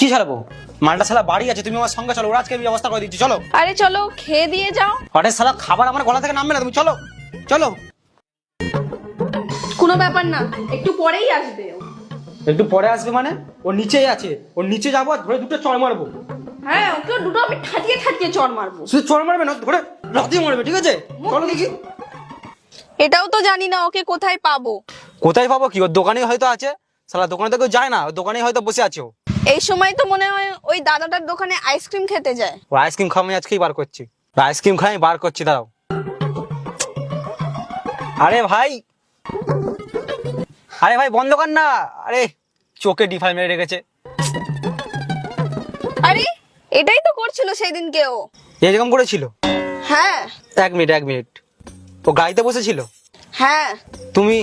কি ছাড়াবো? মালটা শালা বাড়ি আছে, তুমি আমার সঙ্গে চলো, ওরা আজকে আমি ব্যবস্থা করে দিচ্ছি, চলো। আরে চলো খেয়ে দিয়ে যাও। আরে শালা খাবার আমার গলা থেকে নামবে না, তুমি চলো চলো। কোনো ব্যাপার না, একটু পরেই আসবে ও। একটু পরে আসবে মানে? ও নিচেই আছে, ওর নিচে যাবো আর ধরে দুটো চড় মারবো। হ্যাঁ ওকে দুটো আমি ঠাটিয়ে ঠাটিয়ে চড় মারবো। শুধু চড় মারবে না, ধরে লাথি মারবে, ঠিক আছে? চলো দেখি। এটাও তো জানি না ওকে কোথায় পাবো। কোথায় পাবো কি? ওর দোকানে হয়তো আছে, শালা দোকানে তো কেউ যায় না, ওর দোকানে হয়তো বসে আছে ও। এই সময় তো মনে হয় ওই দাদাটার দোকানে আইসক্রিম খেতে যায়। ও আইসক্রিম খাওয়া আমি আজকেই বার করছি, আইসক্রিম খাই বার করছি, দাঁড়াও। আরে ভাই, আরে ভাই বন্ধ কর না। আরে চোখে ডিফাল মেরে রেখেছে। আরে এটাই তো করছিল সেই দিনকে ও। এরকম করেছিল? হ্যাঁ 1 মিনিট। ও গাড়িতে বসেছিল? হ্যাঁ তুমি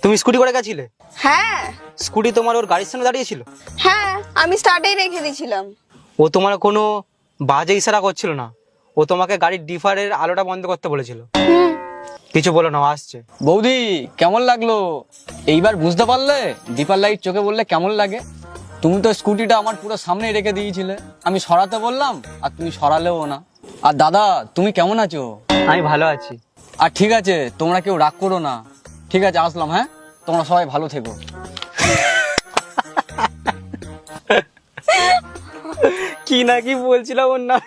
তুমি স্কুটি করে গেছিলে? হ্যাঁ স্কুটি তোমার ওর গাড়ির সামনে দাঁড়িয়েছিল? হ্যাঁ আমি স্টার্টেই রেখে দিয়েছিলাম। ও তোমার কোনো বাজে ইশারা করছিল না, ও তোমাকে গাড়ির ডিফারের আলোটা বন্ধ করতে বলেছিল। হুম। কিছু বলো না, ও আসছে। বৌদি কেমন লাগলো? এইবার বুঝতে পারলে দীপার লাইট চোখে বললে কেমন লাগে? তুমি তো স্কুটিটা আমার পুরো সামনে রেখে দিয়েছিলে, আমি সরাতে বললাম আর তুমি সরালেও না। আর দাদা তুমি কেমন আছো? আমি ভালো আছি। আর ঠিক আছে, তোমরা কেউ রাগ করো না। ঠিক আছে আসলাম, হ্যাঁ? তোমরা সবাই ভালো থেকো। কি না কি বলছিলাম ওর নাম।